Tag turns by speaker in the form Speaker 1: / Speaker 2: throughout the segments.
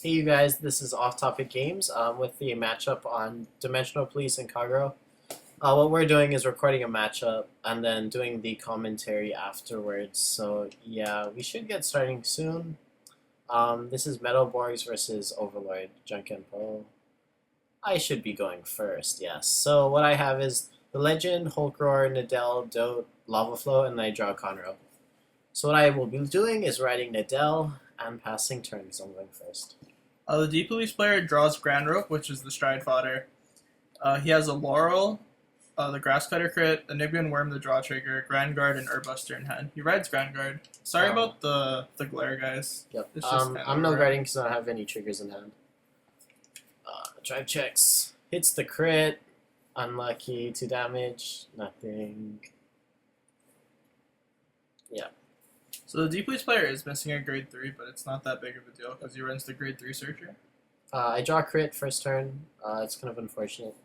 Speaker 1: Hey you guys, this is Off Topic Games with the matchup on Dimensional Police and Kagero. What we're doing is recording a matchup and then doing the commentary afterwards. So yeah, we should get starting soon. This is Metalborgs versus Overlord Kagero. I should be going first, yes. So what I have is the Legend, Hulkroar, Nadell, Dote, Lava Flow, and then I draw Conroe. So what I will be doing is riding Nadell and passing turns. I'm going first.
Speaker 2: The D Police player draws Grand Rope, which is the stride fodder. He has a Laurel, the Grass Cutter crit, the Nigbian Worm, the draw trigger, Vanguard, and Buster in hand. He rides Vanguard. Sorry about the glare, guys.
Speaker 1: Yep.
Speaker 2: It's just
Speaker 1: I'm no guarding because I don't have any triggers in hand. Drive checks. Hits the crit. Unlucky. 2 damage. Nothing. Yeah.
Speaker 2: So the D Police player is missing a grade 3, but it's not that big of a deal because he runs the grade 3 Searcher.
Speaker 1: I draw crit first turn. It's kind of unfortunate.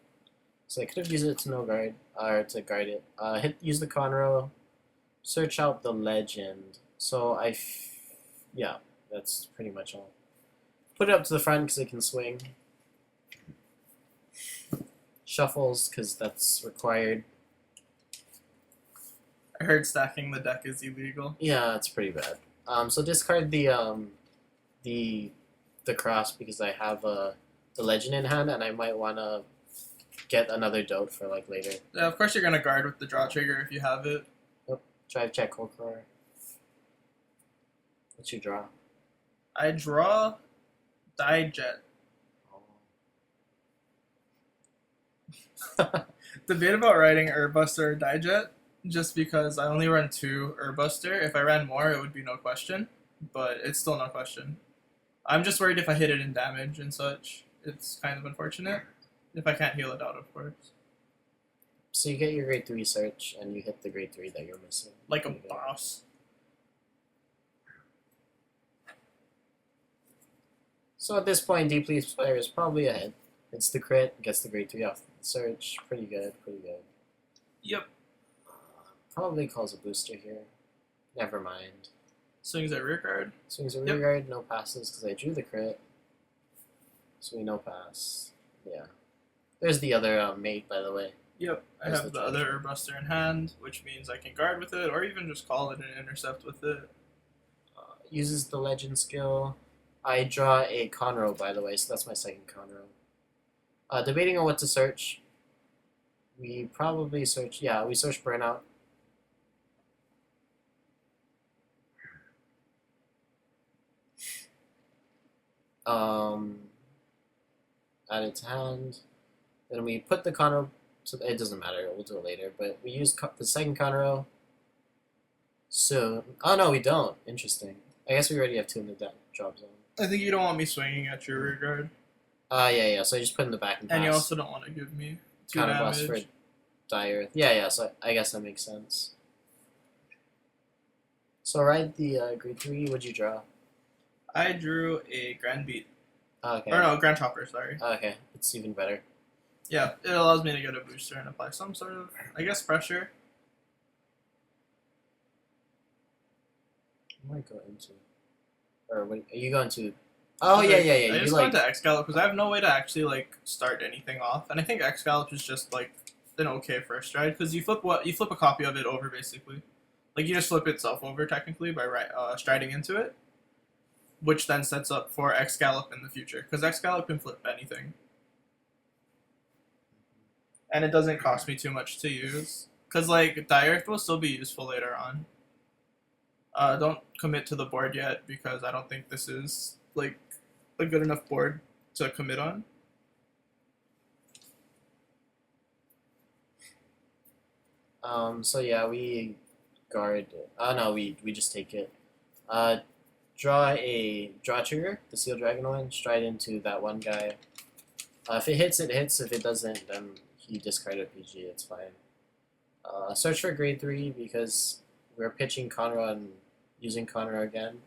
Speaker 1: So I could have used it to no guard, or to guard it. Use the Conroe. Search out the Legend. So yeah, that's pretty much all. Put it up to the front because it can swing. Shuffles because that's required.
Speaker 2: I heard stacking the deck is illegal.
Speaker 1: Yeah, it's pretty bad. So discard the cross because I have the Legend in hand and I might want to get another Dote for like later.
Speaker 2: Yeah, of course you're gonna guard with the draw trigger if you have it.
Speaker 1: Yep. Drive check Hulkroar. What's your draw?
Speaker 2: I draw Jet.
Speaker 1: Oh.
Speaker 2: Debate about riding Buster or Jet. Just because I only run 2 Buster. If I ran more, it would be no question. But it's still no question. I'm just worried if I hit it in damage and such. It's kind of unfortunate. If I can't heal it out, of course.
Speaker 1: So you get your grade 3 search, and you hit the grade 3 that you're missing.
Speaker 2: Like a boss.
Speaker 1: So at this point, D Police player is probably ahead. It's the crit, gets the grade 3 off the search. Pretty good, pretty good.
Speaker 2: Yep.
Speaker 1: Probably calls a booster here. Never mind.
Speaker 2: Swings at rear guard.
Speaker 1: Swings a rear guard, no passes because I drew the crit. So we no pass. Yeah. There's the other mate, by the way.
Speaker 2: Yep. I have the other Buster in hand, which means I can guard with it, or even just call it and intercept with it.
Speaker 1: Uses the Legend skill. I draw a Conroe, by the way, so that's my second Conroe. Debating on what to search. We probably search... Yeah, we search Burnout. Add it to hand. Then we put the Conroe, so it doesn't matter, we'll do it later, but we use the second Conroe soon. Oh no, we don't. Interesting. I guess we already have 2 in the drop zone.
Speaker 2: I think you don't want me swinging at your rear guard.
Speaker 1: Yeah, so I just put in the back and pass.
Speaker 2: And you also don't want to give me 2
Speaker 1: damage. For dire. Yeah, so I guess that makes sense. So ride the grade 3, what'd you draw?
Speaker 2: I drew a Grand Beat.
Speaker 1: Okay.
Speaker 2: Or no, Grand Chopper, sorry.
Speaker 1: Okay, it's even better.
Speaker 2: Yeah, it allows me to get a booster and apply some sort of, I guess, pressure.
Speaker 1: What am I going to? Or what are you going to? Oh, yeah.
Speaker 2: I just went to x-gallop because I have no way to actually, like, start anything off. And I think x-gallop is just, like, an okay first stride because you flip a copy of it over, basically. Like, you just flip itself over, technically, by striding into it. Which then sets up for x-gallop in the future. Because x-gallop can flip anything. And it doesn't cost me too much to use. Because, like, Direct will still be useful later on. Don't commit to the board yet, because I don't think this is, like, a good enough board to commit on.
Speaker 1: So yeah, we guard it. Oh no, we just take it. Draw a draw trigger, the Seal Dragon one, stride into that one guy. If it hits, it hits. If it doesn't, then he discarded PG, it's fine. Search for grade 3 because we're pitching Conroe and using Conroe again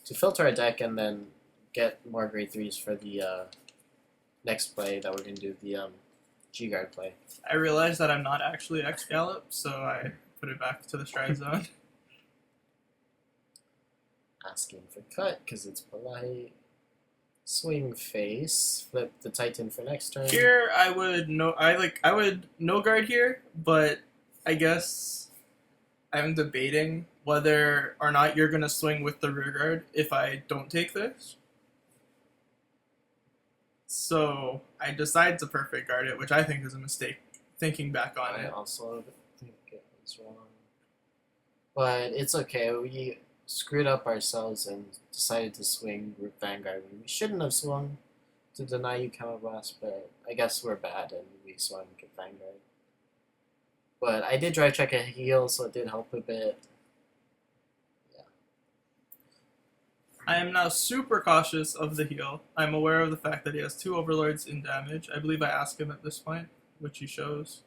Speaker 1: to filter our deck and then get more grade 3s for the next play that we're going to do, the G-Guard play.
Speaker 2: I realized that I'm not actually x-gallop, so I put it back to the stride zone.
Speaker 1: Asking for cut because it's polite. Swing face. Flip the Titan for next turn.
Speaker 2: Here, I would no guard here, but I guess I'm debating whether or not you're gonna swing with the rear guard if I don't take this. So I decide to perfect guard it, which I think is a mistake. Thinking back on
Speaker 1: I
Speaker 2: it,
Speaker 1: also think it was wrong. But it's okay. We screwed up ourselves and decided to swing with Vanguard when we shouldn't have swung to deny you counterblast, but I guess we're bad and we swung with Vanguard. But I did drive check a heal, so it did help a bit.
Speaker 2: I am now super cautious of the heal. I'm aware of the fact that he has 2 overlords in damage. I believe I ask him at this point, which he shows.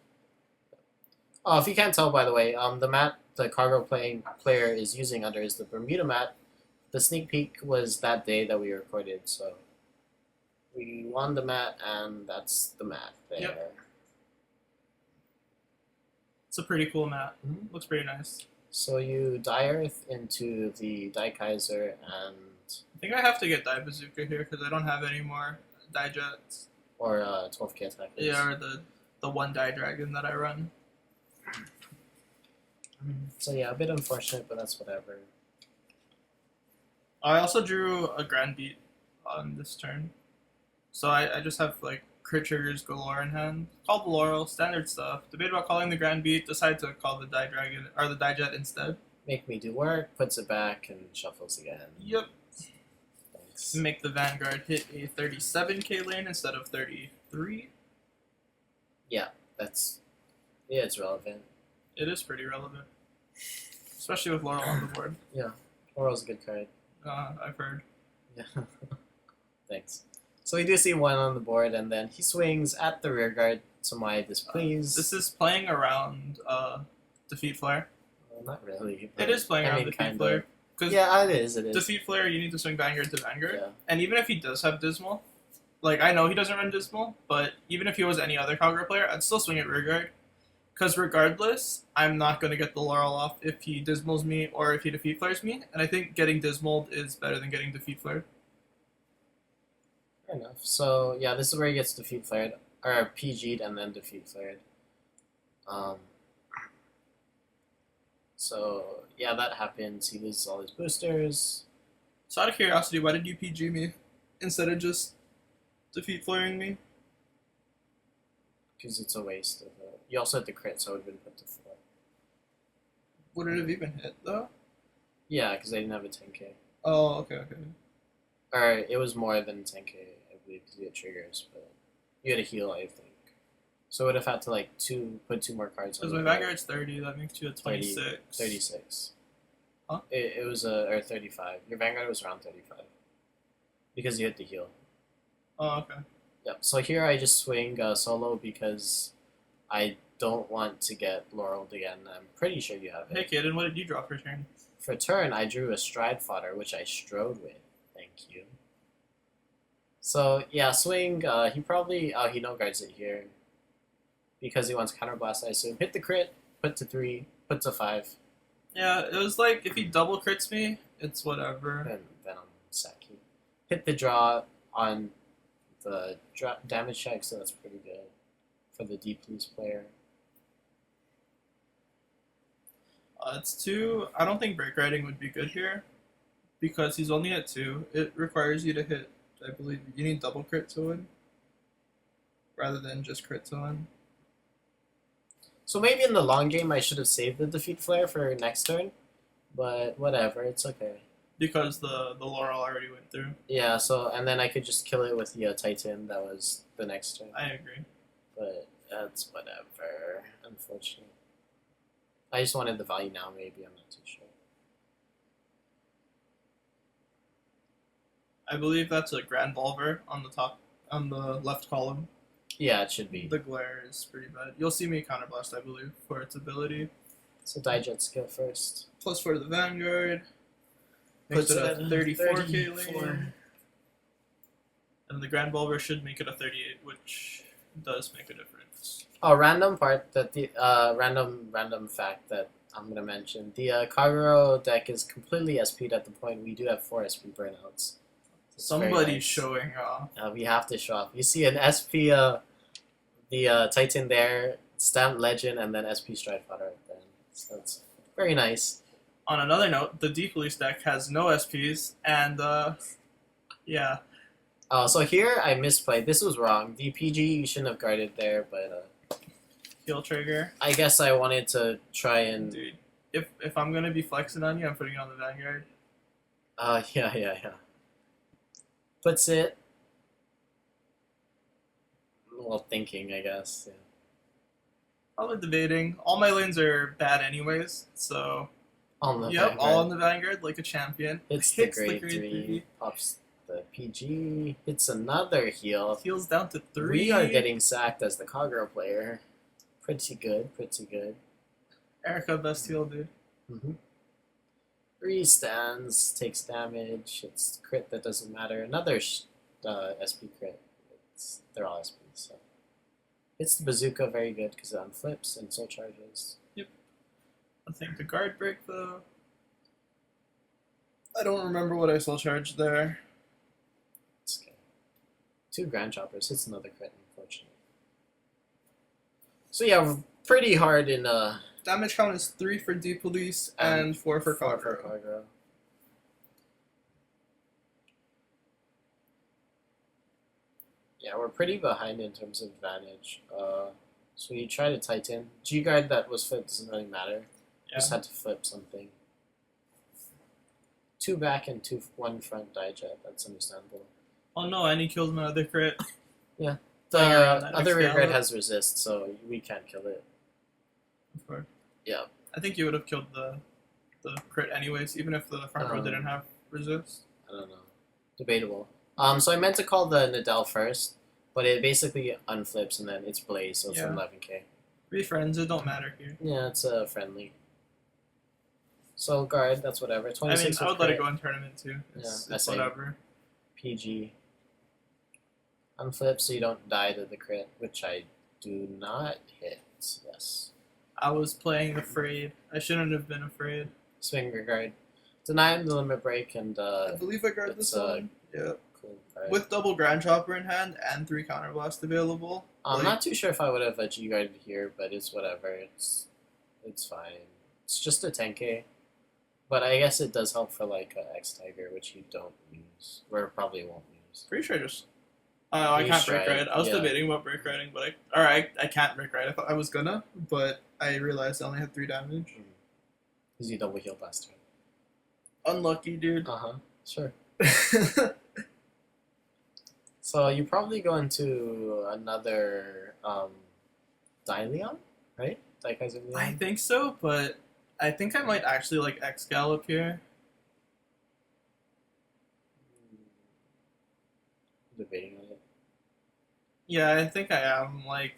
Speaker 1: Oh, if you can't tell, by the way, the mat the Cargo player is using under is the Bermuda mat. The sneak peek was that day that we recorded, so we won the mat, and that's the mat there.
Speaker 2: Yep. It's a pretty cool mat.
Speaker 1: Mhm.
Speaker 2: Looks pretty nice.
Speaker 1: So you die Earth into the Die Kaiser, and
Speaker 2: I think I have to get Die Bazooka here because I don't have any more Die Jets.
Speaker 1: or 12k attackers.
Speaker 2: Yeah, or the 1 Die Dragon that I run.
Speaker 1: So yeah, a bit unfortunate, but that's whatever.
Speaker 2: I also drew a Grand Beat on this turn. So I just have like crit triggers galore in hand. Called the Laurel, standard stuff. Debate about calling the Grand Beat, decide to call the Die Dragon or the Die Jet instead.
Speaker 1: Make me do work, puts it back, and shuffles again.
Speaker 2: Yep.
Speaker 1: Thanks.
Speaker 2: Make the Vanguard hit a 37k lane instead of 33.
Speaker 1: That's it's relevant.
Speaker 2: It is pretty relevant. Especially with Laurel on the board.
Speaker 1: Laurel's a good card.
Speaker 2: I've heard.
Speaker 1: Yeah. Thanks. So we do see 1 on the board, and then he swings at the rear guard to my displease.
Speaker 2: This is playing around Defeat Flare.
Speaker 1: Well, not really.
Speaker 2: It is playing around Defeat
Speaker 1: kind
Speaker 2: Flare.
Speaker 1: of.
Speaker 2: Because
Speaker 1: Yeah, it is.
Speaker 2: Defeat Flare, you need to swing Vanguard to Vanguard.
Speaker 1: Yeah.
Speaker 2: And even if he does have Dismal, like, I know he doesn't run Dismal, but even if he was any other Kagero player, I'd still swing at rear guard. Because regardless, I'm not going to get the Laurel off if he Dismals me or if he Defeat Flares me. And I think getting Dismaled is better than getting Defeat Flared.
Speaker 1: Fair enough. So yeah, this is where he gets defeat flared, or PG'd and then defeat flared. So yeah, that happens. He loses all his boosters.
Speaker 2: So out of curiosity, why did you PG me instead of just Defeat Flaring me?
Speaker 1: Because it's a waste of it. You also had the crit, so it would have been put to 4.
Speaker 2: Would it have even hit, though?
Speaker 1: Yeah, because they didn't have a 10k.
Speaker 2: Oh, okay.
Speaker 1: Or it was more than 10k, I believe, because you had triggers, but you had a heal, I think. So it would have had to like put 2 more cards on
Speaker 2: Because
Speaker 1: the
Speaker 2: my
Speaker 1: board.
Speaker 2: Vanguard's 30, that makes you a 26.
Speaker 1: 36.
Speaker 2: Huh?
Speaker 1: It was or 35. Your Vanguard was around 35. Because you hit the heal.
Speaker 2: Oh, okay.
Speaker 1: Yep. So here I just swing solo because I don't want to get Laurel again. I'm pretty sure you have
Speaker 2: Hey,
Speaker 1: it.
Speaker 2: kid, and what did you draw for turn?
Speaker 1: For turn, I drew a Stride Fodder, which I strode with. Thank you. So yeah, swing. He probably he no guards it here because he wants counterblast. I assume hit the crit, put to 3, put to 5,
Speaker 2: Yeah, it was like, if he double crits me, it's whatever.
Speaker 1: and then I'm sacky. Hit the draw on the damage check, so that's pretty good for the D Police player.
Speaker 2: It's 2. I don't think Break Riding would be good here because he's only at 2. It requires you to hit, I believe, you need double crit to win rather than just crit to win.
Speaker 1: So maybe in the long game I should have saved the defeat flare for next turn, but whatever, it's okay.
Speaker 2: Because the Laurel already went through.
Speaker 1: Yeah, so and then I could just kill it with the Titan. That was the next turn,
Speaker 2: I agree.
Speaker 1: but that's whatever. Unfortunately, I just wanted the value now. Maybe I'm not too sure.
Speaker 2: I believe that's a Grand Volver on the top, on the left column.
Speaker 1: Yeah, it should be.
Speaker 2: The glare is pretty bad. You'll see me counterblast, I believe, for its ability.
Speaker 1: So Dijet skill first.
Speaker 2: Plus for the Vanguard.
Speaker 1: Puts
Speaker 2: Puts it
Speaker 1: it
Speaker 2: at
Speaker 1: at
Speaker 2: 34k
Speaker 1: 34.
Speaker 2: lane. And the Grand Volver should make it a 38, which does make a difference.
Speaker 1: Oh, random part that the random fact that I'm gonna mention. The Kagero deck is completely SP'd at the point we do have 4 SP burnouts. It's very
Speaker 2: Somebody's
Speaker 1: nice.
Speaker 2: showing off.
Speaker 1: We have to show off. You see an SP, the Titan there, Stamp Legend, and then SP Stride Fighter right there. So that's very nice.
Speaker 2: On another note, the D Police deck has no SPs, and yeah.
Speaker 1: So here I misplayed. This was wrong. The PG you shouldn't have guarded there, but
Speaker 2: Heal trigger.
Speaker 1: I guess I wanted to try and.
Speaker 2: Dude, if I'm gonna be flexing on you, I'm putting it on the Vanguard.
Speaker 1: Yeah. Puts it. Well, thinking, I guess. Yeah.
Speaker 2: Probably debating. All my lanes are bad anyways, so
Speaker 1: On the
Speaker 2: yep,
Speaker 1: Vanguard.
Speaker 2: all on the Vanguard like a champion.
Speaker 1: Hits the grade 3, pops the PG, hits another heal.
Speaker 2: Heals down to 3.
Speaker 1: We are getting sacked as the Kagero player. Pretty good.
Speaker 2: Erica best heal, dude.
Speaker 1: 3 stands, takes damage, it's crit that doesn't matter. Another SP crit. They're all SPs, so. It's the bazooka very good because it unflips and soul charges.
Speaker 2: I think the guard break though. I don't remember what I soul charged there.
Speaker 1: It's okay. 2 Grand Choppers, hits another crit, unfortunately. So yeah, pretty hard in
Speaker 2: Damage count is 3 for D Police and 4 for Kagero.
Speaker 1: Yeah, we're pretty behind in terms of advantage. So you try to Titan. G-Guard that was flipped doesn't really matter. Just had to flip something. 2 back and 1 front die jet. That's understandable.
Speaker 2: Oh no, and he killed my other crit.
Speaker 1: The
Speaker 2: That
Speaker 1: other rear guard
Speaker 2: x-gallop.
Speaker 1: has resist, so we can't kill it.
Speaker 2: Of course.
Speaker 1: Yeah.
Speaker 2: I think you would have killed the crit anyways, even if the front row didn't have resist.
Speaker 1: I don't know. Debatable. So I meant to call the Nadal first, but it basically unflips and then it's Blaze, so it's
Speaker 2: Yeah.
Speaker 1: 11k.
Speaker 2: Be friends, it don't matter here.
Speaker 1: Yeah, it's friendly. So guard, that's whatever.
Speaker 2: I
Speaker 1: 26
Speaker 2: mean, I
Speaker 1: with
Speaker 2: would let it
Speaker 1: crit.
Speaker 2: go in tournament too. It's
Speaker 1: same.
Speaker 2: whatever.
Speaker 1: PG. Unflip so you don't die to the crit, which I do not hit. Yes.
Speaker 2: I was playing afraid. I shouldn't have been afraid.
Speaker 1: Swinger guard. Deny him the limit break and
Speaker 2: I believe I guard
Speaker 1: it's,
Speaker 2: this one. Yeah.
Speaker 1: cool card.
Speaker 2: With double Grand Chopper in hand and 3 counterblast available.
Speaker 1: I'm
Speaker 2: like,
Speaker 1: not too sure if I would have a G guarded here, but it's whatever. It's fine. It's just a 10k. But I guess it does help for like X Tiger, which you don't use, or probably won't use.
Speaker 2: pretty sure I just. I
Speaker 1: You
Speaker 2: can't break
Speaker 1: tried,
Speaker 2: ride. I was
Speaker 1: yeah.
Speaker 2: debating about break riding, but I can't break ride. I thought I was gonna, but I realized I only had 3 damage.
Speaker 1: Because you double healed last turn.
Speaker 2: Unlucky, dude.
Speaker 1: Sure. So you probably go into another Dyleon, right? Kaiser Leon?
Speaker 2: I think so, but I think I might actually like x-gallop here.
Speaker 1: Debating on it.
Speaker 2: Yeah, I think I am. Like,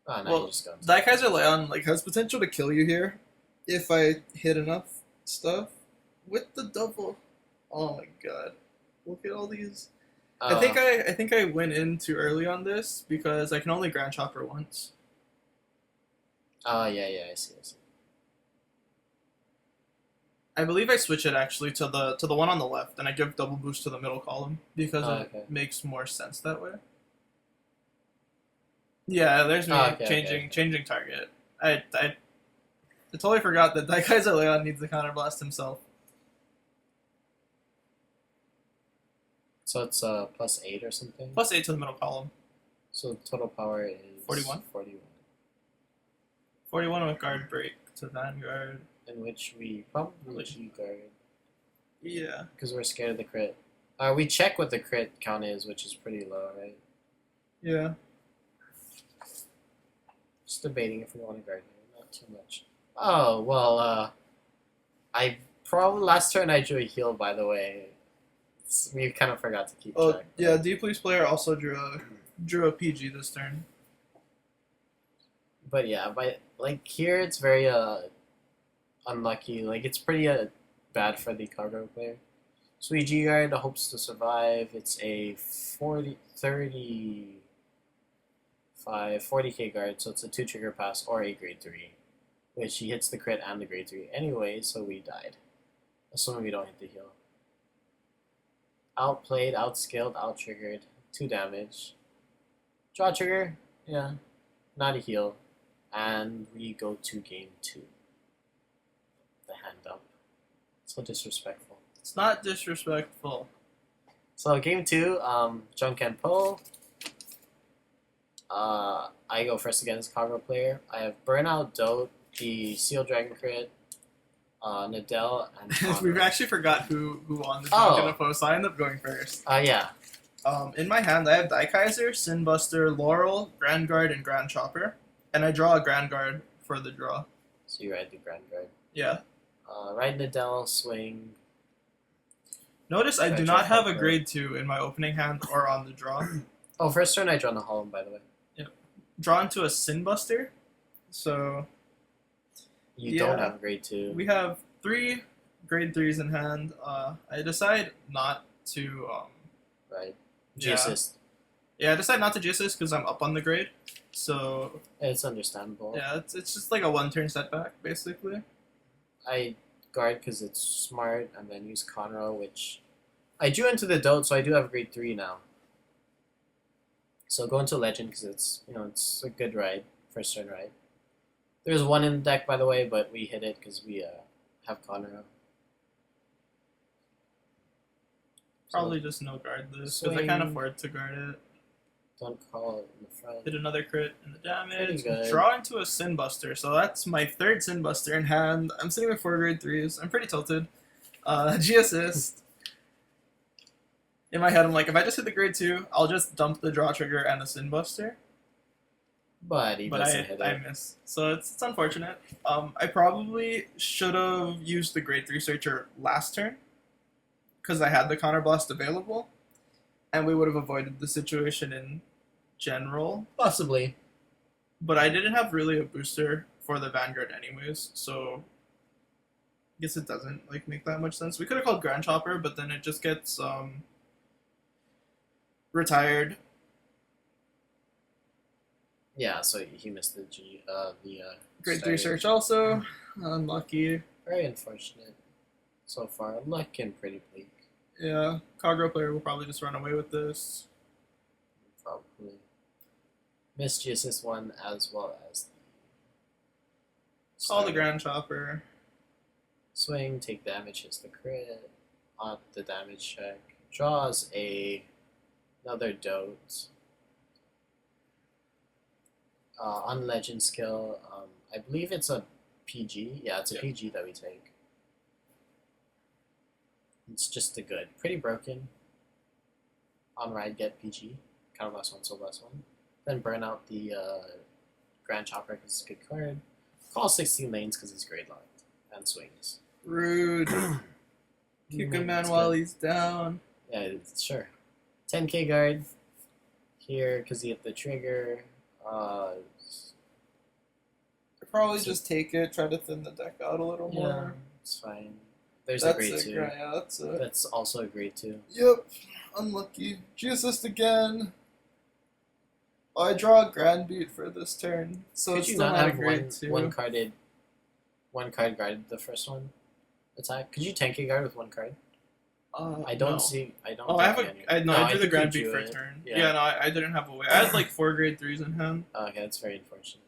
Speaker 1: Oh, no,
Speaker 2: well,
Speaker 1: you just go into
Speaker 2: Kaiser Leon like has potential to kill you here if I hit enough stuff with the double. Oh my god! Look at all these. I think I went in too early on this because I can only Grand Chopper once.
Speaker 1: Oh, yeah, I see.
Speaker 2: I believe I switch it actually to the one on the left, and I give double boost to the middle column because
Speaker 1: okay.
Speaker 2: it makes more sense that way. Yeah, there's me changing target. I totally forgot that Kaiser Leon needs the counterblast himself.
Speaker 1: So it's +8 or something?
Speaker 2: +8 to the middle column.
Speaker 1: So total power is
Speaker 2: 41?
Speaker 1: 41.
Speaker 2: 41 with guard break to Vanguard.
Speaker 1: In which we probably G-guard.
Speaker 2: Yeah.
Speaker 1: Because we're scared of the crit. We check what the crit count is, which is pretty low, right?
Speaker 2: Yeah.
Speaker 1: Just debating if we want to guard here. Not too much. Oh, well, I probably last turn I drew a heal, by the way. We kind of forgot to keep track.
Speaker 2: Yeah, D Police player also drew a PG this turn.
Speaker 1: But yeah, like here it's very unlucky. Like it's pretty bad for the Kagero player. So G guard hopes to survive. It's a 40k guard, so it's a 2 trigger pass or a grade 3, which he hits the crit and the grade 3 anyway. So we died, assuming we don't hit the heal. Outplayed, outskilled, outtriggered. 2 damage. Draw trigger. Yeah. Not a heal. And we go to game 2. The hand up. So disrespectful.
Speaker 2: It's not disrespectful.
Speaker 1: So game 2, Junk and Po. I go first against Kagero player. I have Burnout, Dote, the Seal Dragon crit, Nadell, and
Speaker 2: We've
Speaker 1: Conrad.
Speaker 2: actually forgot who on the
Speaker 1: Oh.
Speaker 2: Junk and Post. So I end up going first.
Speaker 1: Yeah.
Speaker 2: In my hand, I have Die Kaiser, Sinbuster, Laurel, Grand Guard, and Grand Chopper. And I draw a Grand Guard for the draw.
Speaker 1: So you ride the Grand Guard.
Speaker 2: Yeah.
Speaker 1: Ride Nadell, swing.
Speaker 2: Notice I do
Speaker 1: Grand
Speaker 2: not have a
Speaker 1: Chopper.
Speaker 2: grade 2 in my opening hand or on the draw.
Speaker 1: Oh, first turn I draw the Hollow, by the way.
Speaker 2: Draw into a Sinbuster. So
Speaker 1: You
Speaker 2: Yeah.
Speaker 1: don't have grade 2.
Speaker 2: we have 3 grade 3s in hand. I decide not to.
Speaker 1: Right.
Speaker 2: Yeah.
Speaker 1: G-assist.
Speaker 2: Yeah, I decide not to G-assist because I'm up on the grade. So
Speaker 1: It's understandable.
Speaker 2: yeah, it's just like a 1-turn setback basically.
Speaker 1: I guard because it's smart, and then use Conroe, which I drew into the Dote, so I do have grade 3 now. So go into Legend because it's a good ride, first turn ride. There's 1 in the deck, by the way, but we hit it because we have Conroe.
Speaker 2: Probably just no guard this because I
Speaker 1: swing.
Speaker 2: can't afford to guard it.
Speaker 1: Don't call it in the front.
Speaker 2: Hit another crit in the damage.
Speaker 1: Pretty good.
Speaker 2: Draw into a Sinbuster. So that's my 3rd Sinbuster in hand. I'm sitting with 4 grade 3s. I'm pretty tilted. G-assist. In my head, I'm like, if I just hit the grade 2, I'll just dump the draw trigger and the Sinbuster.
Speaker 1: But he
Speaker 2: But
Speaker 1: doesn't hit
Speaker 2: I
Speaker 1: it.
Speaker 2: miss. So it's unfortunate. I probably should have used the grade 3 searcher last turn because I had the counterblast available, and we would have avoided the situation in general.
Speaker 1: Possibly.
Speaker 2: But I didn't have really a booster for the Vanguard anyways, so I guess it doesn't make that much sense. We could have called Grand Chopper, but then it just gets retired.
Speaker 1: Yeah, so he missed the
Speaker 2: Grade 3
Speaker 1: starting.
Speaker 2: search also. Unlucky.
Speaker 1: Very unfortunate so far. Looking pretty bleak.
Speaker 2: Yeah, Kagero player will probably just run away with this.
Speaker 1: Probably. Missed G-assist 1 as well as the
Speaker 2: Call the
Speaker 1: starting.
Speaker 2: Grand Chopper.
Speaker 1: Swing, take damage, hits the crit. On the damage check. Draws another Dote. On Legend skill, I believe it's a PG. Yeah, it's a
Speaker 2: Yeah.
Speaker 1: PG that we take. It's just a good. Pretty broken. On ride, get PG. Kind of last one, so last one. Then burn out the Grand Chopper because it's a good card. Call 16 lanes because he's grade locked. And swings.
Speaker 2: Rude. Kick a man
Speaker 1: It's
Speaker 2: while
Speaker 1: good.
Speaker 2: he's down.
Speaker 1: Yeah, sure. 10k guard. Here because he hit the trigger.
Speaker 2: Probably
Speaker 1: So-
Speaker 2: just take it, try to thin the deck out a little
Speaker 1: Yeah,
Speaker 2: more.
Speaker 1: it's fine. There's
Speaker 2: That's
Speaker 1: a grade 2.
Speaker 2: Yeah, that's it.
Speaker 1: That's also a grade 2.
Speaker 2: Yep, unlucky. G-assist again. Oh, I draw a Grand Beat for this turn, so
Speaker 1: Could
Speaker 2: it's
Speaker 1: you
Speaker 2: still
Speaker 1: not
Speaker 2: not a
Speaker 1: have
Speaker 2: grade 2.
Speaker 1: one card guarded the first one attack? Could you tank a guard with 1 card? I don't
Speaker 2: no.
Speaker 1: see. I don't.
Speaker 2: Oh, I have
Speaker 1: think
Speaker 2: a.
Speaker 1: any-
Speaker 2: I, no,
Speaker 1: No,
Speaker 2: I drew the
Speaker 1: think
Speaker 2: Grand
Speaker 1: you
Speaker 2: Beat
Speaker 1: drew
Speaker 2: for a
Speaker 1: it.
Speaker 2: turn.
Speaker 1: Yeah.
Speaker 2: Yeah, no, I didn't have a way. I had like 4 grade 3s in hand,
Speaker 1: Okay, that's very unfortunate.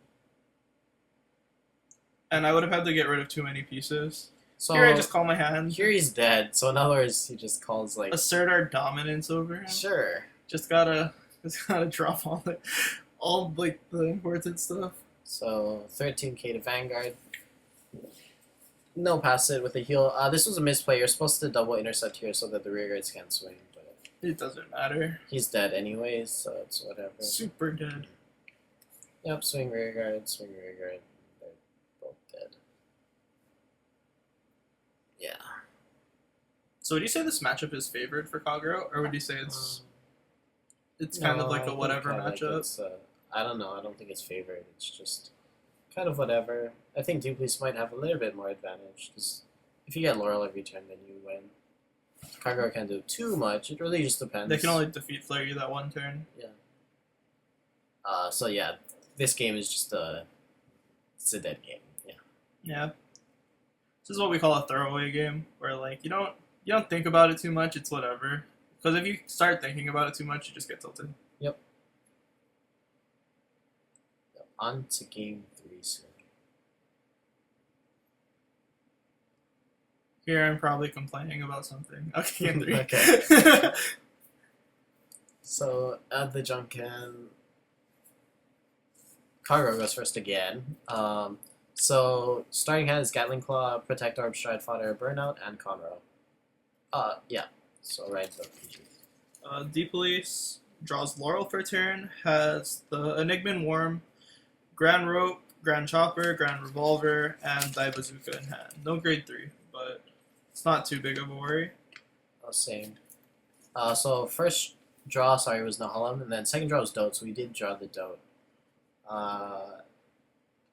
Speaker 2: and I would have had to get rid of too many pieces.
Speaker 1: So
Speaker 2: Here I just call my hand.
Speaker 1: here he's dead. So in other words, he just calls like
Speaker 2: Assert our dominance over him.
Speaker 1: sure.
Speaker 2: Just gotta drop all like the important stuff.
Speaker 1: So 13k to Vanguard. No pass it with a heal. This was a misplay. You're supposed to double intercept here so that the rear guards can't swing, but
Speaker 2: It doesn't matter.
Speaker 1: he's dead anyways, so it's whatever.
Speaker 2: Super dead.
Speaker 1: Yep, swing rear guard, swing rear guard. They're both dead. Yeah.
Speaker 2: So would you say this matchup is favored for Kagero, or would you say it's kind of
Speaker 1: No,
Speaker 2: like
Speaker 1: I
Speaker 2: a
Speaker 1: think
Speaker 2: whatever
Speaker 1: I like
Speaker 2: matchup?
Speaker 1: it's, I don't know. I don't think it's favored. It's just kind of whatever. I think Duplice might have a little bit more advantage because if you get Laurel every turn, then you win. Kagero can't do too much. It really just depends.
Speaker 2: They can only defeat flare you that one turn.
Speaker 1: So yeah, this game is just it's a dead game. Yeah.
Speaker 2: Yeah. This is what we call a throwaway game, where like you don't think about it too much. It's whatever. Because if you start thinking about it too much, you just get tilted.
Speaker 1: On to game 3 soon.
Speaker 2: Here I'm probably complaining about something. Okay, game 3.
Speaker 1: Okay. So at the Junkin, Kagero goes first again. So starting hand is Gatling Claw, Protect Orb, Stride Fodder, Burnout, and Conroe. Yeah. So right the PG.
Speaker 2: D-Police draws Laurel for a turn, has the Enigman Worm, Grand Rope, Grand Chopper, Grand Revolver, and Die Bazooka in hand. No grade 3, but it's not too big of a worry.
Speaker 1: Same. So first draw, sorry, was Nahalam, and then second draw was Dote, so we did draw the Dote.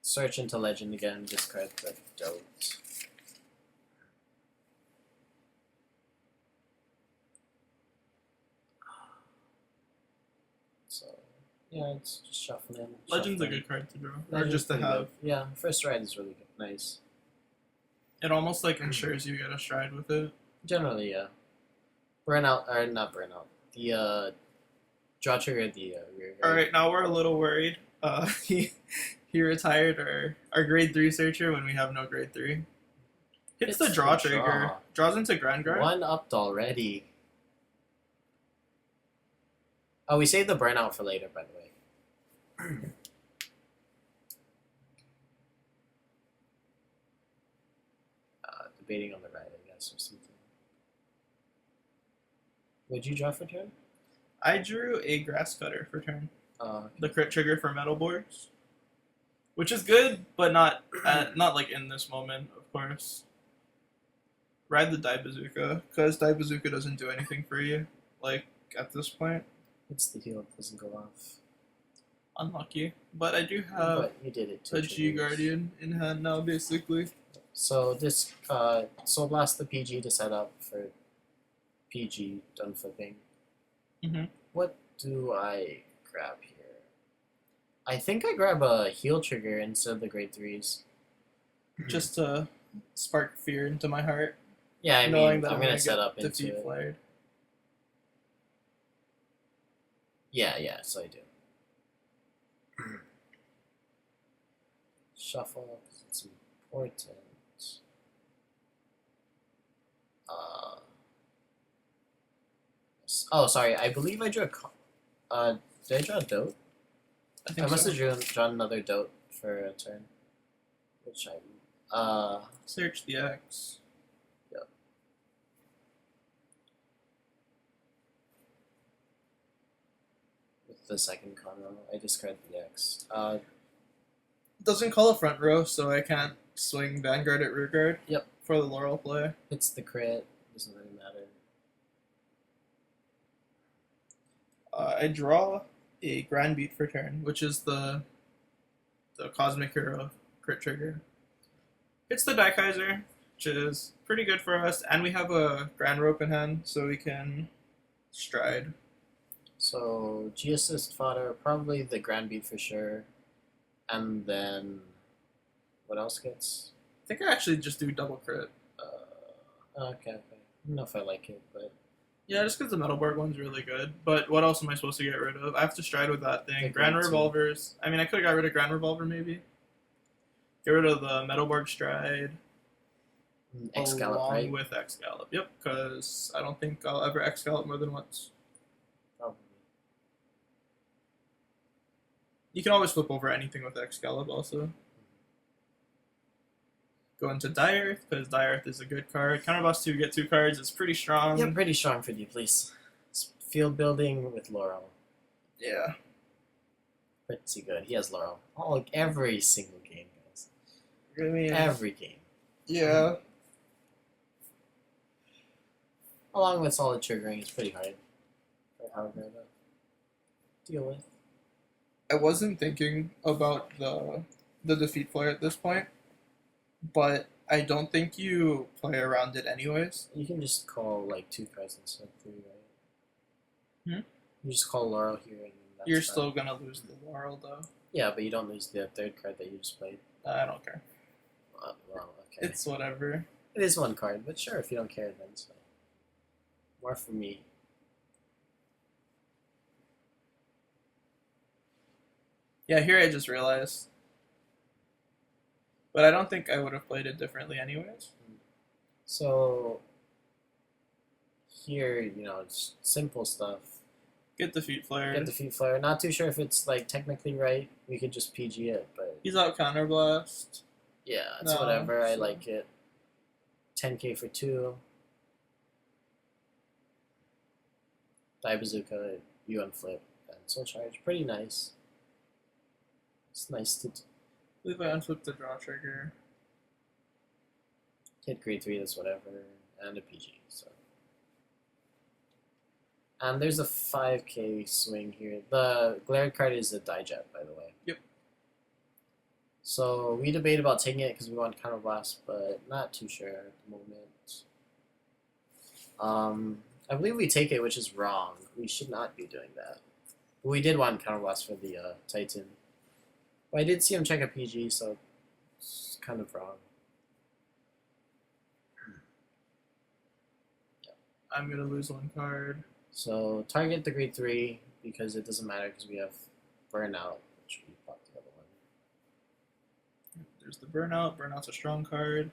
Speaker 1: Search into Legend again, discard the Dote. So, yeah, it's just shuffling.
Speaker 2: Legend's a
Speaker 1: shuffling.
Speaker 2: good card to draw, or
Speaker 1: Legend's
Speaker 2: just to
Speaker 1: pretty
Speaker 2: have.
Speaker 1: good. Yeah, first ride is really good. Nice.
Speaker 2: It almost like ensures you get a stride with it.
Speaker 1: Generally, yeah. Burnout, or not Burnout. The draw trigger the rear guard.
Speaker 2: All right, now we're a little worried. He retired our grade 3 searcher when we have no grade 3. Hits the
Speaker 1: It's
Speaker 2: draw
Speaker 1: the
Speaker 2: trigger.
Speaker 1: draw.
Speaker 2: Draws into Grand Guard.
Speaker 1: One upped already. Oh, we saved the Burnout for later, by the way. Debating on the right, I guess, or something. Would you draw for turn?
Speaker 2: I drew a Grass Cutter for turn. The crit trigger for Metalborgs, which is good, but not like in this moment, of course. Ride the Die Bazooka, because Die Bazooka doesn't do anything for you, like, at this point.
Speaker 1: It's the heal, it doesn't go off.
Speaker 2: Unlucky. But I do have
Speaker 1: But you did it.
Speaker 2: a G Guardian in hand now, basically.
Speaker 1: So this Soul Blast the PG to set up for PG done flipping.
Speaker 2: Mhm.
Speaker 1: What do I grab here? I think I grab a heal trigger instead of the grade 3s.
Speaker 2: Just to spark fear into my heart,
Speaker 1: Yeah, I
Speaker 2: knowing
Speaker 1: mean,
Speaker 2: that
Speaker 1: I'm gonna
Speaker 2: get
Speaker 1: set up into
Speaker 2: defeat
Speaker 1: it.
Speaker 2: flared.
Speaker 1: Yeah, so I do. Shuffle, 'cause it's important. Oh, sorry. I believe I drew a. Did I draw a Dote?
Speaker 2: I
Speaker 1: I
Speaker 2: think
Speaker 1: must
Speaker 2: so.
Speaker 1: have drawn another Dote for a turn. Which I.
Speaker 2: Search the X.
Speaker 1: With the second Conroe, I discard the X.
Speaker 2: Doesn't call a front row, so I can't swing Vanguard at rear guard.
Speaker 1: Yep.
Speaker 2: For the Laurel play.
Speaker 1: Hits the crit. Doesn't really matter.
Speaker 2: I draw a Grand Beat for turn, which is the Cosmic Hero crit trigger. Hits the Die Kaiser, which is pretty good for us, and we have a Grand Rope in hand, so we can stride.
Speaker 1: So G assist fodder, probably the Grand Beat for sure, and then what else gets?
Speaker 2: I think I actually just do double crit.
Speaker 1: Okay. I don't know if I like it, but
Speaker 2: Yeah, just because the Metalborg one's really good. But what else am I supposed to get rid of? I have to stride with that thing.
Speaker 1: Take
Speaker 2: Grand
Speaker 1: that too.
Speaker 2: Revolvers. I mean, I could have got rid of Grand Revolver maybe. Get rid of the Metalborg Stride.
Speaker 1: X-gallop,
Speaker 2: along
Speaker 1: right?
Speaker 2: with x-gallop. Yep, because I don't think I'll ever x-gallop more than once.
Speaker 1: Probably.
Speaker 2: You can always flip over anything with x-gallop also. Go into Dire, because Dire is a good card. Counterboss 2, get 2 cards. It's pretty strong.
Speaker 1: Yeah, pretty strong for you, please. Field building with Laurel.
Speaker 2: Yeah.
Speaker 1: Pretty good. He has Laurel. Every single game, guys.
Speaker 2: I mean,
Speaker 1: Every game.
Speaker 2: yeah.
Speaker 1: Along with solid triggering, it's pretty hard for Howard to deal with.
Speaker 2: I wasn't thinking about the defeat flare at this point, but I don't think you play around it anyways.
Speaker 1: You can just call like 2 cards instead of 3, right?
Speaker 2: Hmm?
Speaker 1: You just call Laurel here and that's
Speaker 2: You're
Speaker 1: fine.
Speaker 2: still gonna lose the Laurel though.
Speaker 1: Yeah, but you don't lose the third card that you just played.
Speaker 2: I don't care.
Speaker 1: Well, okay.
Speaker 2: It's whatever.
Speaker 1: It is one card, but sure, if you don't care, then it's fine. More for me.
Speaker 2: Yeah, here I just realized. But I don't think I would have played it differently anyways.
Speaker 1: So here, it's simple stuff.
Speaker 2: Get defeat flare.
Speaker 1: Get defeat flare. Not too sure if it's like technically right. We could just PG it, but
Speaker 2: He's out counterblast.
Speaker 1: yeah, it's
Speaker 2: No,
Speaker 1: whatever. I
Speaker 2: so-
Speaker 1: like it. 10k for 2. Die bazooka, you unflip, and soul charge. Pretty nice. It's nice to
Speaker 2: I believe I unflipped the draw trigger.
Speaker 1: hit grade 3, that's whatever, and a PG. So, and there's a 5k swing here. The glare card is a die jet, by the way.
Speaker 2: Yep.
Speaker 1: So we debate about taking it because we want counterblast, but not too sure at the moment. I believe we take it, which is wrong. We should not be doing that. But we did want counterblast for the Titan. But I did see him check a PG, so it's kind of wrong.
Speaker 2: I'm gonna lose 1 card.
Speaker 1: So target the grade 3 because it doesn't matter because we have burnout, which we popped the other one.
Speaker 2: There's the burnout. Burnout's a strong card.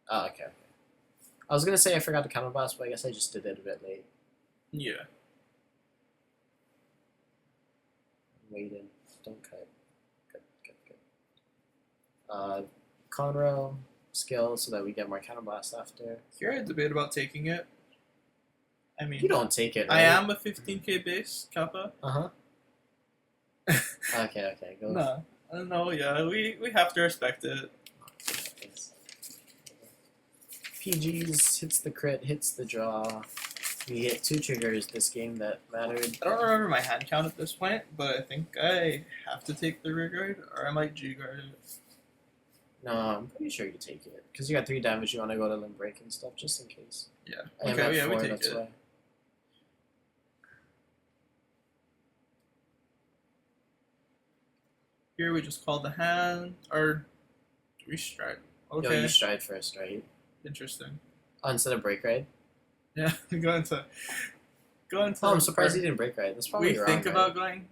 Speaker 1: Oh, okay. I was gonna say I forgot to counterblast, but I guess I just did it a bit late.
Speaker 2: Yeah.
Speaker 1: Waited. Don't cut. Good. Conroe skill so that we get more counterblast after.
Speaker 2: Here I debate about taking it. I mean,
Speaker 1: You don't take it, right?
Speaker 2: I am a 15k base Kappa.
Speaker 1: Uh-huh. Okay, go.
Speaker 2: No, no, yeah, we have to respect it.
Speaker 1: PGs hits the crit, hits the draw. We hit 2 triggers this game that mattered.
Speaker 2: I don't remember my hand count at this point, but I think I have to take the rear guard, or I might G guard it.
Speaker 1: No, I'm pretty sure you take it. Because you got 3 damage, you want to go to limb break and stuff, just in case.
Speaker 2: Yeah.
Speaker 1: I am
Speaker 2: Okay,
Speaker 1: at
Speaker 2: yeah, we
Speaker 1: 4,
Speaker 2: take
Speaker 1: that's
Speaker 2: it.
Speaker 1: why.
Speaker 2: Here we just call the hand, or do we stride?
Speaker 1: Yo,
Speaker 2: Okay,
Speaker 1: you stride first, right?
Speaker 2: interesting.
Speaker 1: Oh, instead of break ride?
Speaker 2: Yeah, go into.
Speaker 1: Oh, I'm surprised you didn't break ride. That's probably
Speaker 2: We
Speaker 1: wrong,
Speaker 2: think
Speaker 1: right?
Speaker 2: about going.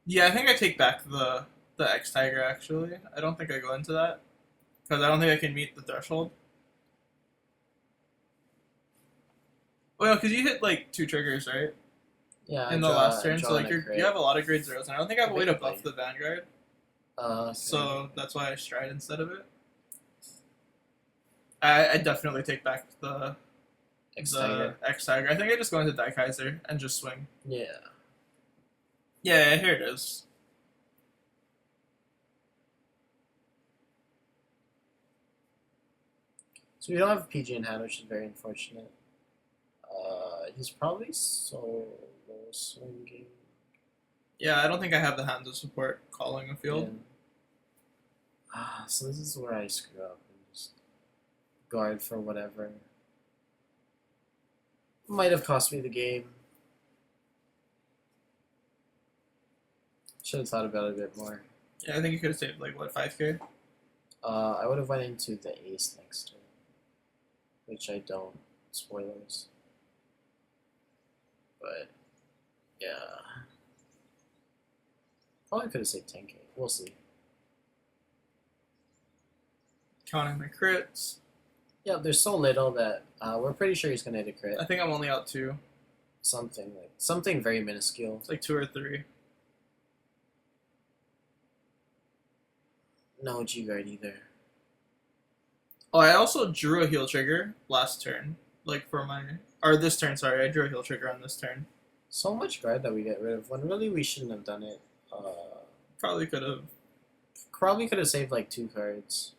Speaker 2: Yeah, I think I take back the X Tiger actually. I don't think I go into that because I don't think I can meet the threshold. Well, because you hit like 2 triggers, right?
Speaker 1: Yeah,
Speaker 2: In the last turn, so like you have a lot of grade zeros, and I don't think I have a way to buff the Vanguard,
Speaker 1: Okay.
Speaker 2: so that's why I stride instead of it. I definitely take back the
Speaker 1: X Tiger.
Speaker 2: X Tiger. I think I just go into Die Kaiser and just swing.
Speaker 1: Yeah.
Speaker 2: Yeah, here it is.
Speaker 1: So we don't have PG in hand, which is very unfortunate. He's probably solo swinging.
Speaker 2: Yeah, I don't think I have the hand to support calling a field.
Speaker 1: Yeah. So this is where I screw up and just guard for whatever. Might have cost me the game. Should have thought about it a bit more.
Speaker 2: Yeah, I think you could have saved like what 5k.
Speaker 1: I would have went into the ace next turn, which I don't. Spoilers. But yeah, probably could have saved 10k. We'll see.
Speaker 2: Counting my crits.
Speaker 1: Yeah, there's so little that we're pretty sure he's gonna hit a crit.
Speaker 2: I think I'm only out 2.
Speaker 1: Something very minuscule.
Speaker 2: It's like 2 or 3.
Speaker 1: No G guard either.
Speaker 2: Oh, I also drew a heal trigger last turn. Like for my or this turn, sorry, I drew a heal trigger on this turn.
Speaker 1: So much guard that we get rid of when really we shouldn't have done it.
Speaker 2: Probably could have.
Speaker 1: Probably could have saved like 2 cards.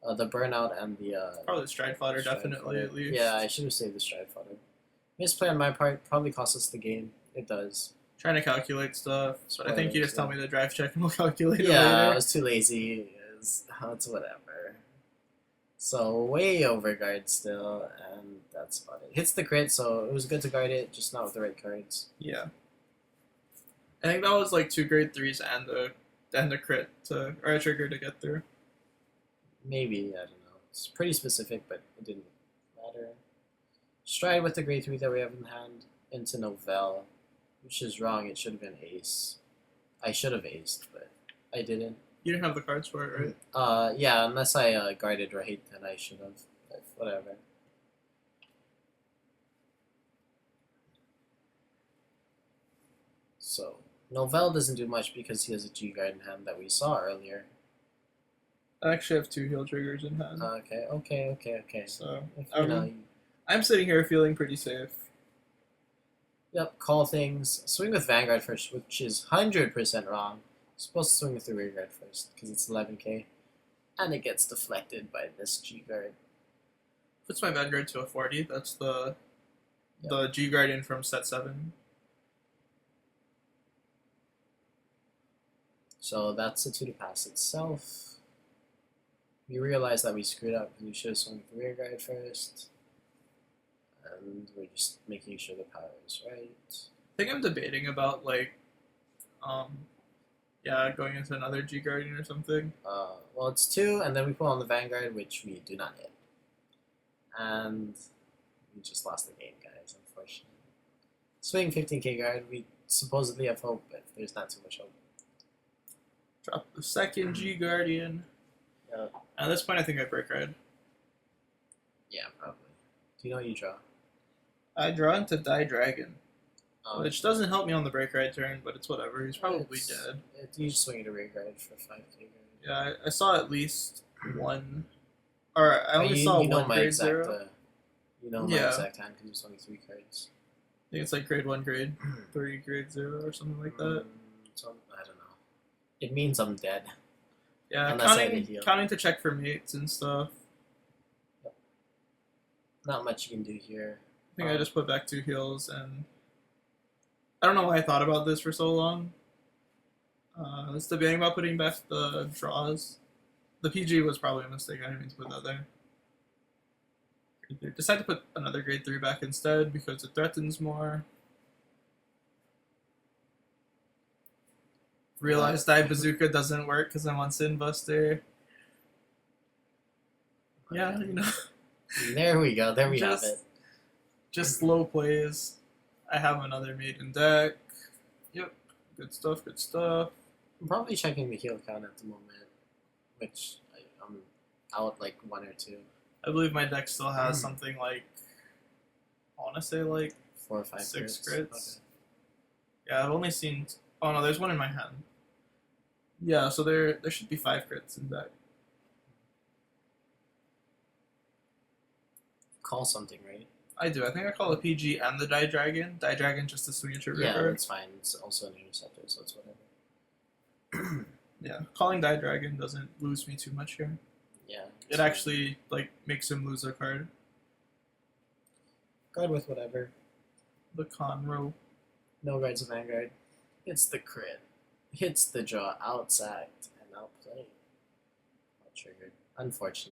Speaker 1: The burnout and the
Speaker 2: Probably the stride fodder,
Speaker 1: stride
Speaker 2: definitely
Speaker 1: fodder.
Speaker 2: at least.
Speaker 1: Yeah, I should have saved the stride fodder. Misplay on my part probably cost us the game. It does.
Speaker 2: Trying to calculate stuff, but I think you
Speaker 1: Spoilers,
Speaker 2: just tell
Speaker 1: yeah.
Speaker 2: me to drive check and we'll calculate it
Speaker 1: Yeah, I
Speaker 2: later.
Speaker 1: was too lazy. It's whatever. So way over guard still, and that's about it. Hits the crit, so it was good to guard it, just not with the right cards.
Speaker 2: Yeah. I think that was like 2 grade 3s and a crit or a trigger to get through.
Speaker 1: Maybe, I don't know. It's pretty specific, but it didn't matter. Stride with the grade 3 that we have in hand into Novell. which is wrong. It should have been ace. I should have aced, but I didn't.
Speaker 2: You didn't have the cards for it, right?
Speaker 1: Yeah, unless I guarded right, then I should have. But whatever. So Novell doesn't do much because he has a G guard in hand that we saw earlier.
Speaker 2: I actually have 2 heal triggers in hand.
Speaker 1: Okay.
Speaker 2: So
Speaker 1: If, you know,
Speaker 2: I'm sitting here feeling pretty safe.
Speaker 1: yep, call things. Swing with Vanguard first, which is 100% wrong. Supposed to swing with the rear guard first because it's 11k, and it gets deflected by this G guard.
Speaker 2: Puts my Vanguard to a 40. That's the
Speaker 1: Yep.
Speaker 2: G Guardian from set 7.
Speaker 1: So that's a 2 to pass itself. We realize that we screwed up because we should have swung with the rear guard first. And we're just making sure the power is right.
Speaker 2: I think I'm debating about going into another G Guardian or something.
Speaker 1: Well, it's 2, and then we put on the Vanguard, which we do not hit. And we just lost the game, guys, unfortunately. Swing 15k guard, we supposedly have hope, but there's not too much hope.
Speaker 2: Drop the second G Guardian.
Speaker 1: Yep.
Speaker 2: At this point, I think I break red.
Speaker 1: Yeah, probably. Do you know what you draw?
Speaker 2: I draw into Die Dragon,
Speaker 1: Um,
Speaker 2: which doesn't help me on the break red turn, but it's whatever. He's probably
Speaker 1: it's-
Speaker 2: dead.
Speaker 1: You just swing it a rear guard for 5k guard.
Speaker 2: Yeah, I saw at least one. Or I only saw
Speaker 1: you know
Speaker 2: one
Speaker 1: my
Speaker 2: grade
Speaker 1: exact,
Speaker 2: 0.
Speaker 1: you know my
Speaker 2: Yeah.
Speaker 1: exact hand because it's only 3 cards.
Speaker 2: I think it's like grade 1, grade 3, grade 0, or something like that.
Speaker 1: So, I don't know. It means I'm dead.
Speaker 2: Yeah,
Speaker 1: Unless I had a heal.
Speaker 2: counting to check for mates and stuff.
Speaker 1: Not much you can do here.
Speaker 2: I think I just put back 2 heals, and I don't know why I thought about this for so long. I was debating about putting back the draws. The PG was probably a mistake. I didn't mean to put that there. Decided to put another grade 3 back instead because it threatens more. Realized Die Bazooka doesn't work because I'm on Sin Buster. Yeah, you know.
Speaker 1: There we go. There we have
Speaker 2: Just-
Speaker 1: it.
Speaker 2: Just slow plays. I have another maiden deck. Yep. Good stuff, good stuff.
Speaker 1: I'm probably checking the heal count at the moment, which I'm out like 1 or 2.
Speaker 2: I believe my deck still has something like, I want to say like
Speaker 1: 4 or 5
Speaker 2: 6
Speaker 1: crits.
Speaker 2: crits. Yeah, I've only seen. Oh no, there's one in my hand. Yeah, so there should be 5 crits in deck.
Speaker 1: Call something, right?
Speaker 2: I do. I think I call the PG and the Die Dragon. Die Dragon just to swing at your
Speaker 1: Yeah,
Speaker 2: river.
Speaker 1: that's fine. It's also an interceptor, so it's whatever.
Speaker 2: Yeah, calling Die Dragon doesn't lose me too much here.
Speaker 1: Yeah.
Speaker 2: It actually like makes him lose a card.
Speaker 1: Guard with whatever.
Speaker 2: The Conroe.
Speaker 1: No guards of Vanguard. It's the crit. Hits the draw, outsacked, and outplayed. Not triggered. Unfortunate.